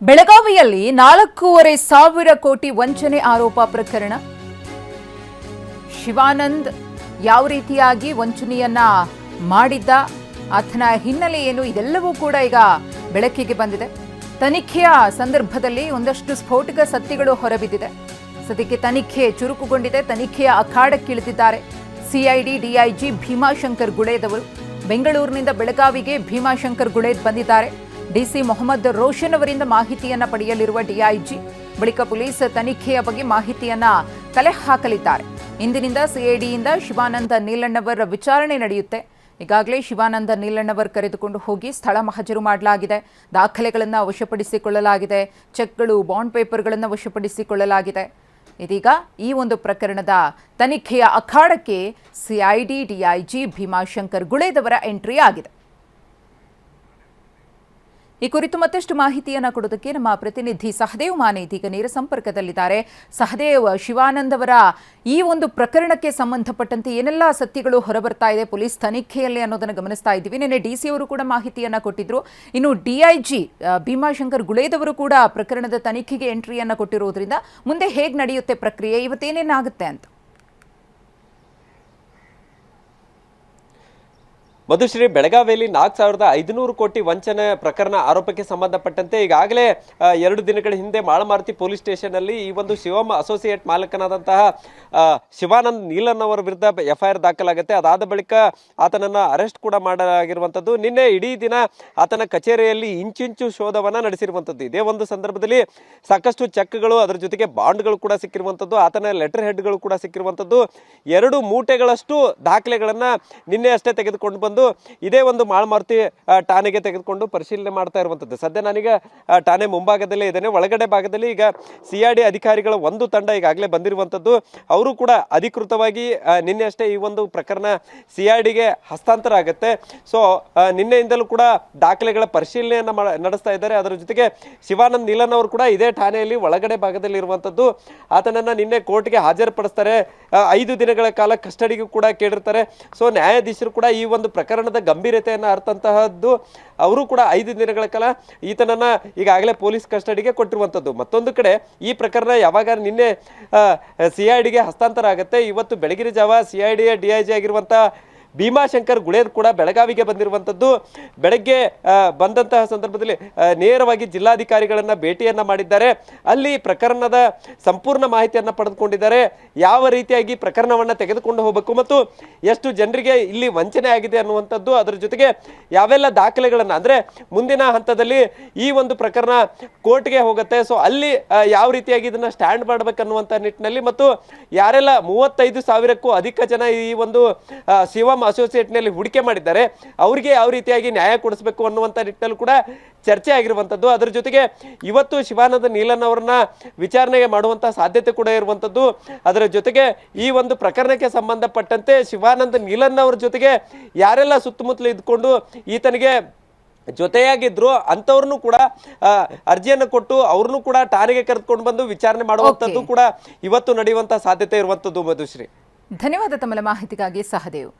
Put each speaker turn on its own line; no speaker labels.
ಬೆಳಗಾವಿಯಲ್ಲಿ 4,500 ಕೋಟಿ ವಂಚನೆ ಆರೋಪ ಪ್ರಕರಣ. ಶಿವಾನಂದ್ ಯಾವ ರೀತಿಯಾಗಿ ವಂಚನೆಯನ್ನ ಮಾಡಿದ್ದ, ಆತನ ಹಿನ್ನೆಲೆ ಏನು, ಇದೆಲ್ಲವೂ ಕೂಡ ಈಗ ಬೆಳಕಿಗೆ ಬಂದಿದೆ. ತನಿಖೆಯ ಸಂದರ್ಭದಲ್ಲಿ ಒಂದಷ್ಟು ಸ್ಫೋಟಕ ಸತ್ಯಗಳು ಹೊರಬಿದ್ದಿದೆ. ಸದ್ಯಕ್ಕೆ ತನಿಖೆ ಚುರುಕುಗೊಂಡಿದೆ. ತನಿಖೆಯ ಅಖಾಡಕ್ಕಿಳಿದಿದ್ದಾರೆ ಸಿಐಡಿ ಡಿಐಜಿ ಭೀಮಾಶಂಕರ್ ಗುಳೇದ್ ಅವರು. ಬೆಂಗಳೂರಿನಿಂದ ಬೆಳಗಾವಿಗೆ ಭೀಮಾಶಂಕರ್ ಗುಳೇದ್ ಬಂದಿದ್ದಾರೆ. ಡಿಸಿ ಮೊಹಮ್ಮದ್ ರೋಷನ್ ಅವರಿಂದ ಮಾಹಿತಿಯನ್ನ ಪಡೆಯಲಿರುವ ಡಿಐಜಿ ಬಳಿಕ ಪೊಲೀಸ್ ತನಿಖೆಯ ಬಗ್ಗೆ ಮಾಹಿತಿಯನ್ನ ಕಲೆ ಹಾಕಲಿದ್ದಾರೆ. ಇಂದಿನಿಂದ ಸಿಐಡಿಯಿಂದ ಶಿವಾನಂದ ನೀಲಣ್ಣವರ್ ವಿಚಾರಣೆ ನಡೆಯುತ್ತೆ. ಈಗಾಗಲೇ ಶಿವಾನಂದ ನೀಲಣ್ಣವರ್ ಕರೆದುಕೊಂಡು ಹೋಗಿ ಸ್ಥಳ ಮಹಜರು ಮಾಡಲಾಗಿದೆ. ದಾಖಲೆಗಳನ್ನು ವಶಪಡಿಸಿಕೊಳ್ಳಲಾಗಿದೆ. ಚೆಕ್ಗಳು, ಬಾಂಡ್ ಪೇಪರ್ಗಳನ್ನು ವಶಪಡಿಸಿಕೊಳ್ಳಲಾಗಿದೆ. ಇದೀಗ ಈ ಒಂದು ಪ್ರಕರಣದ ತನಿಖೆಯ ಅಖಾಡಕ್ಕೆ ಸಿಐಡಿ ಡಿಐಜಿ ಭೀಮಾಶಂಕರ್ ಗುಳೇದ್ ಅವರ ಎಂಟ್ರಿ ಆಗಿದೆ. ಈ ಕುರಿತು ಮತ್ತಷ್ಟು ಮಾಹಿತಿಯನ್ನು ಕೊಡೋದಕ್ಕೆ ನಮ್ಮ ಪ್ರತಿನಿಧಿ ಸಹದೇವ್ ಮಾನೆ ಇದೀಗ ನೇರ ಸಂಪರ್ಕದಲ್ಲಿದ್ದಾರೆ. ಸಹದೇವ್, ಶಿವಾನಂದ್ ಅವರ ಈ ಒಂದು ಪ್ರಕರಣಕ್ಕೆ ಸಂಬಂಧಪಟ್ಟಂತೆ ಏನೆಲ್ಲ ಸತ್ಯಗಳು ಹೊರಬರ್ತಾ ಇದೆ ಪೊಲೀಸ್ ತನಿಖೆಯಲ್ಲಿ ಅನ್ನೋದನ್ನು ಗಮನಿಸ್ತಾ ಇದ್ದೀವಿ. ನಿನ್ನೆ ಡಿಸಿ ಅವರು ಕೂಡ ಮಾಹಿತಿಯನ್ನ ಕೊಟ್ಟಿದ್ರು. ಇನ್ನು ಡಿಐಜಿ ಭೀಮಾಶಂಕರ್ ಗುಳೇದ್ ಅವರು ಕೂಡ ಪ್ರಕರಣದ ತನಿಖೆಗೆ ಎಂಟ್ರಿಯನ್ನ ಕೊಟ್ಟಿರೋದ್ರಿಂದ ಮುಂದೆ ಹೇಗೆ ನಡೆಯುತ್ತೆ ಪ್ರಕ್ರಿಯೆ, ಇವತ್ತೇನೇನಾಗುತ್ತೆ ಅಂತ?
ಮಧುಶ್ರೀ, ಬೆಳಗಾವಿಯಲ್ಲಿ 4,500 ಕೋಟಿ ವಂಚನೆ ಪ್ರಕರಣ ಆರೋಪಕ್ಕೆ ಸಂಬಂಧಪಟ್ಟಂತೆ ಈಗಾಗಲೇ 2 ದಿನಗಳ ಹಿಂದೆ ಮಾಳಮಾರುತಿ ಪೊಲೀಸ್ ಸ್ಟೇಷನ್ ಅಲ್ಲಿ ಈ ಒಂದು ಶಿವಮ್ ಅಸೋಸಿಯೇಟ್ ಮಾಲಕನಾದಂತಹ ಶಿವಾನಂದ್ ನೀಲನ್ ಅವರ ವಿರುದ್ಧ FIR ದಾಖಲಾಗುತ್ತೆ. ಅದಾದ ಬಳಿಕ ಆತನನ್ನ ಅರೆಸ್ಟ್ ಕೂಡ ಮಾಡಲಾಗಿರುವಂಥದ್ದು. ನಿನ್ನೆ ಇಡೀ ದಿನ ಆತನ ಕಚೇರಿಯಲ್ಲಿ ಇಂಚಿಂಚು ಶೋಧವನ್ನ ನಡೆಸಿರುವಂಥದ್ದು. ಇದೇ ಒಂದು ಸಂದರ್ಭದಲ್ಲಿ ಸಾಕಷ್ಟು ಚೆಕ್ಗಳು, ಅದರ ಜೊತೆಗೆ ಬಾಂಡ್ಗಳು ಕೂಡ ಸಿಕ್ಕಿರುವಂಥದ್ದು. ಆತನ ಲೆಟರ್ ಹೆಡ್ಗಳು ಕೂಡ ಸಿಕ್ಕಿರುವಂಥದ್ದು. 2 ಮೂಟೆಗಳಷ್ಟು ದಾಖಲೆಗಳನ್ನ ನಿನ್ನೆ ಅಷ್ಟೇ ತೆಗೆದುಕೊಂಡು ಬಂದು ಇದೇ ಒಂದು ಮಾಳಮಾರುತಿ ಠಾಣೆಗೆ ತೆಗೆದುಕೊಂಡು ಪರಿಶೀಲನೆ ಮಾಡ್ತಾ ಇರುವಂಥದ್ದು. ಸದ್ಯ ನಾನೀಗ ಠಾಣೆ ಮುಂಭಾಗದಲ್ಲೇ ಇದ್ದೇನೆ. ಒಳಗಡೆ ಭಾಗದಲ್ಲಿ ಈಗ ಸಿಐಡಿ ಅಧಿಕಾರಿಗಳ ಒಂದು ತಂಡ ಈಗಾಗಲೇ ಬಂದಿರುವಂಥದ್ದು. ಅವರು ಕೂಡ ಅಧಿಕೃತವಾಗಿ ನಿನ್ನೆ ಅಷ್ಟೇ ಈ ಒಂದು ಪ್ರಕರಣ ಸಿಐಡಿಗೆ ಹಸ್ತಾಂತರ ಆಗುತ್ತೆ. ಸೊ ನಿನ್ನೆಯಿಂದಲೂ ಕೂಡ ದಾಖಲೆಗಳ ಪರಿಶೀಲನೆಯನ್ನ ನಡೆಸ್ತಾ ಇದ್ದಾರೆ. ಅದರ ಜೊತೆಗೆ ಶಿವಾನಂದ್ ನೀಲನ್ ಅವರು ಕೂಡ ಇದೇ ಠಾಣೆಯಲ್ಲಿ ಒಳಗಡೆ ಭಾಗದಲ್ಲಿ ಇರುವಂಥದ್ದು. ಆತನನ್ನ ನಿನ್ನೆ ಕೋರ್ಟ್ಗೆ ಹಾಜರುಪಡಿಸ್ತಾರೆ. 5 ದಿನಗಳ ಕಾಲ ಕಸ್ಟಡಿಗೂ ಕೂಡ ಕೇಳಿರ್ತಾರೆ. ಸೊ ನ್ಯಾಯಾಧೀಶರು ಕೂಡ ಈ ಒಂದು ಪ್ರಕರಣದ ಗಂಭೀರತೆಯನ್ನು ಅರ್ಥಂತಹದ್ದು. ಅವರು ಕೂಡ 5 ದಿನಗಳ ಕಾಲ ಈತನನ್ನ ಈಗಾಗಲೇ ಪೊಲೀಸ್ ಕಸ್ಟಡಿಗೆ ಕೊಟ್ಟಿರುವಂಥದ್ದು. ಮತ್ತೊಂದು ಕಡೆ ಈ ಪ್ರಕರಣ ಯಾವಾಗ ನಿನ್ನೆ ಸಿಐಡಿಗೆ ಹಸ್ತಾಂತರ ಆಗುತ್ತೆ, ಇವತ್ತು ಬೆಳಗಿನ ಜಾವ ಸಿಐಡಿಯ ಡಿಐಜಿ ಆಗಿರುವಂತಹ ಭೀಮಾಶಂಕರ್ ಗುಳೇದ್ ಕೂಡ ಬೆಳಗಾವಿಗೆ ಬಂದಿರುವಂಥದ್ದು. ಬೆಳಗ್ಗೆ ಬಂದಂತಹ ಸಂದರ್ಭದಲ್ಲಿ ನೇರವಾಗಿ ಜಿಲ್ಲಾಧಿಕಾರಿಗಳನ್ನ ಭೇಟಿಯನ್ನ ಮಾಡಿದ್ದಾರೆ. ಅಲ್ಲಿ ಪ್ರಕರಣದ ಸಂಪೂರ್ಣ ಮಾಹಿತಿಯನ್ನ ಪಡೆದುಕೊಂಡಿದ್ದಾರೆ. ಯಾವ ರೀತಿಯಾಗಿ ಪ್ರಕರಣವನ್ನ ತೆಗೆದುಕೊಂಡು ಹೋಗಬೇಕು ಮತ್ತು ಎಷ್ಟು ಜನರಿಗೆ ಇಲ್ಲಿ ವಂಚನೆ ಆಗಿದೆ ಅನ್ನುವಂಥದ್ದು, ಅದರ ಜೊತೆಗೆ ಯಾವೆಲ್ಲ ದಾಖಲೆಗಳನ್ನ, ಅಂದ್ರೆ ಮುಂದಿನ ಹಂತದಲ್ಲಿ ಈ ಒಂದು ಪ್ರಕರಣ ಕೋರ್ಟ್ಗೆ ಹೋಗುತ್ತೆ. ಸೊ ಅಲ್ಲಿ ಯಾವ ರೀತಿಯಾಗಿ ಇದನ್ನ ಸ್ಟ್ಯಾಂಡ್ ಮಾಡಬೇಕನ್ನುವಂಥ ನಿಟ್ಟಿನಲ್ಲಿ ಮತ್ತು ಯಾರೆಲ್ಲ 35,000ಕ್ಕೂ ಅಧಿಕ ಜನ ಈ ಒಂದು ಶಿವಮ್ ಅಸೋಸಿಯೇಟ್ನಲ್ಲಿ ಹೂಡಿಕೆ ಮಾಡಿದ್ದಾರೆ ಅವರಿಗೆ ಯಾವ ರೀತಿಯಾಗಿ ನ್ಯಾಯ ಕೊಡಿಸಬೇಕು ಅನ್ನುವಂಥ ನಿಟ್ಟಿನಲ್ಲೂ ಕೂಡ ಚರ್ಚೆ ಆಗಿರುವಂಥದ್ದು. ಅದರ ಜೊತೆಗೆ ಇವತ್ತು ಶಿವಾನಂದ ನೀಲನ್ ಅವರನ್ನ ವಿಚಾರಣೆಗೆ ಮಾಡುವಂತಹ ಸಾಧ್ಯತೆ ಕೂಡ ಇರುವಂಥದ್ದು. ಅದರ ಜೊತೆಗೆ ಈ ಒಂದು ಪ್ರಕರಣಕ್ಕೆ ಸಂಬಂಧಪಟ್ಟಂತೆ ಶಿವಾನಂದ ನೀಲನ್ ಅವರ ಜೊತೆಗೆ ಯಾರೆಲ್ಲ ಸುತ್ತಮುತ್ತಲು ಇದ್ಕೊಂಡು ಈತನಿಗೆ ಜೊತೆಯಾಗಿದ್ರು ಅಂಥವ್ರನ್ನು ಕೂಡ ಅರ್ಜಿಯನ್ನು ಕೊಟ್ಟು ಅವ್ರನ್ನು ಕೂಡ ಠಾಣೆಗೆ ಕರೆದುಕೊಂಡು ಬಂದು ವಿಚಾರಣೆ ಮಾಡುವಂಥದ್ದು ಕೂಡ ಇವತ್ತು ನಡೆಯುವಂತಹ ಸಾಧ್ಯತೆ ಇರುವಂಥದ್ದು. ಮಧುಶ್ರೀ,
ಧನ್ಯವಾದ ತಮ್ಮ ಮಾಹಿತಿಗಾಗಿ ಸಹದೇವ್.